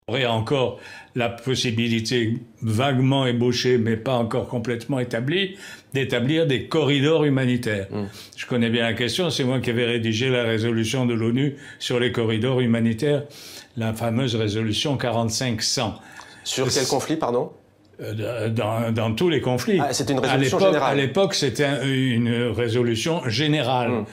aurait encore la possibilité vaguement ébauchée, mais pas encore complètement établie, d'établir des corridors humanitaires. Je connais bien la question, c'est moi qui avais rédigé la résolution de l'ONU sur les corridors humanitaires, la fameuse résolution 45-100. Sur quel conflit, pardon? Dans tous les conflits. Ah, c'était une résolution générale. À l'époque, c'était une résolution générale,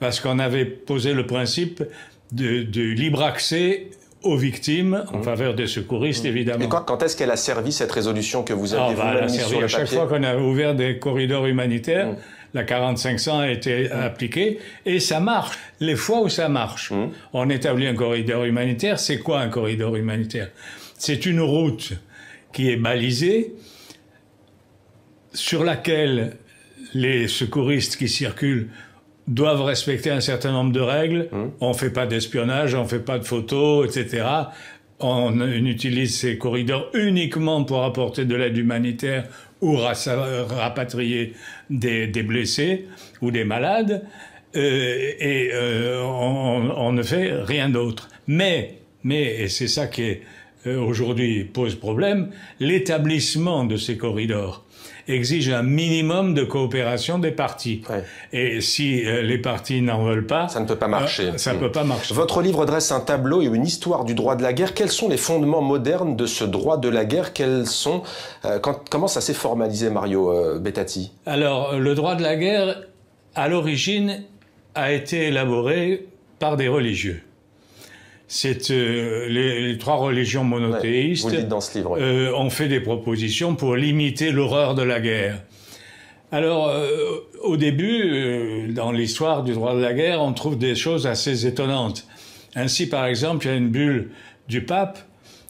parce qu'on avait posé le principe de libre accès aux victimes en faveur des secouristes, évidemment. Et quand est-ce qu'elle a servi, cette résolution que vous avez elle a mise sur le à chaque papier? fois qu'on a ouvert des corridors humanitaires, la 4500 a été appliquée, et ça marche. Les fois où ça marche, on établit un corridor humanitaire. C'est quoi un corridor humanitaire? C'est une route qui est balisée, sur laquelle les secouristes qui circulent doivent respecter un certain nombre de règles. On ne fait pas d'espionnage, on ne fait pas de photos, etc. On utilise ces corridors uniquement pour apporter de l'aide humanitaire ou rapatrier des blessés ou des malades. On ne fait rien d'autre. Mais, et c'est ça qui aujourd'hui pose problème, l'établissement de ces corridors exige un minimum de coopération des parties. Ouais. Et si les parties n'en veulent pas... Ça ne peut pas marcher. Ça ne peut pas marcher. Votre livre dresse un tableau et une histoire du droit de la guerre. Quels sont les fondements modernes de ce droit de la guerre? Comment ça s'est formalisé, Mario Bettati? Alors, le droit de la guerre, à l'origine, a été élaboré par des religieux. C'est les trois religions monothéistes, vous le dites dans ce livre, ont fait des propositions pour limiter l'horreur de la guerre. Alors, au début, dans l'histoire du droit de la guerre, on trouve des choses assez étonnantes. Ainsi, par exemple, il y a une bulle du pape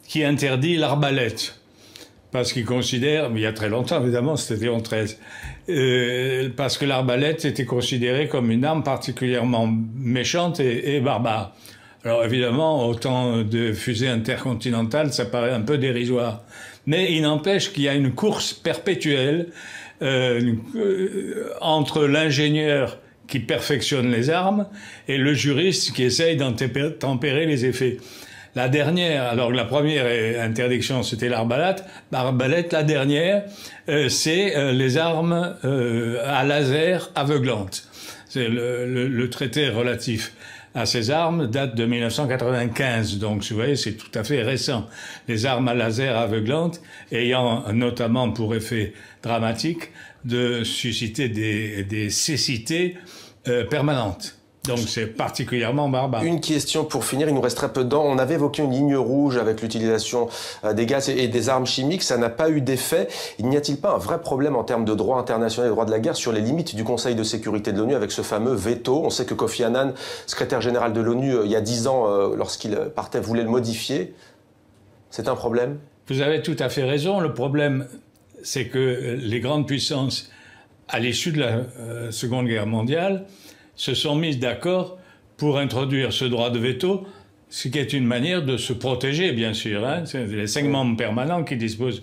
qui interdit l'arbalète, parce qu'il considère, mais il y a très longtemps évidemment, c'était Léon XIII, parce que l'arbalète était considérée comme une arme particulièrement méchante et barbare. Alors évidemment, autant de fusées intercontinentales, ça paraît un peu dérisoire. Mais il n'empêche qu'il y a une course perpétuelle entre l'ingénieur qui perfectionne les armes et le juriste qui essaye d'en tempérer les effets. La dernière, alors la première interdiction, c'était l'arbalète. La dernière, c'est les armes à laser aveuglantes. C'est le traité relatif à ces armes date de 1995, donc vous voyez, c'est tout à fait récent. Les armes à laser aveuglantes ayant notamment pour effet dramatique de susciter des cécités permanentes. Donc c'est particulièrement barbare. Une question pour finir, il nous reste très peu de temps. On avait évoqué une ligne rouge avec l'utilisation des gaz et des armes chimiques, ça n'a pas eu d'effet. Il n'y a-t-il pas un vrai problème en termes de droit international et de droit de la guerre sur les limites du Conseil de sécurité de l'ONU avec ce fameux veto? On sait que Kofi Annan, secrétaire général de l'ONU, il y a 10 ans, lorsqu'il partait, voulait le modifier. C'est un problème? Vous avez tout à fait raison. Le problème, c'est que les grandes puissances, à l'issue de la Seconde Guerre mondiale, se sont mises d'accord pour introduire ce droit de veto, ce qui est une manière de se protéger, bien sûr. Hein. C'est les 5 membres permanents qui disposent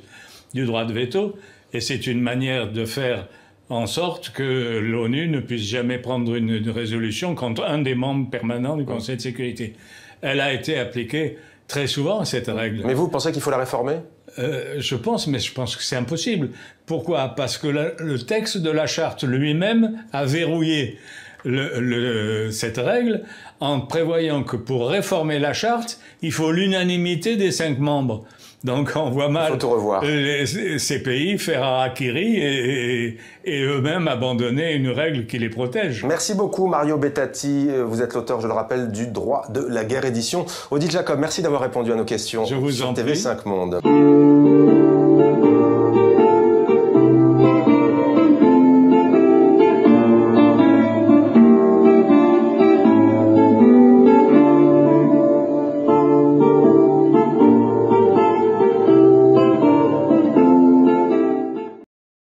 du droit de veto, et c'est une manière de faire en sorte que l'ONU ne puisse jamais prendre une résolution contre un des membres permanents du Conseil de sécurité. Elle a été appliquée très souvent, cette règle. Mais vous pensez qu'il faut la réformer? Je pense que c'est impossible. Pourquoi? Parce que le texte de la charte lui-même a verrouillé cette règle en prévoyant que pour réformer la charte, il faut l'unanimité des 5 membres. Donc on voit mal ces pays faire harakiri et eux-mêmes abandonner une règle qui les protège. Merci beaucoup Mario Bettati, vous êtes l'auteur, je le rappelle, du droit de la guerre édition. Odile Jacob, merci d'avoir répondu à nos questions. Je vous en prie. TV5 Monde.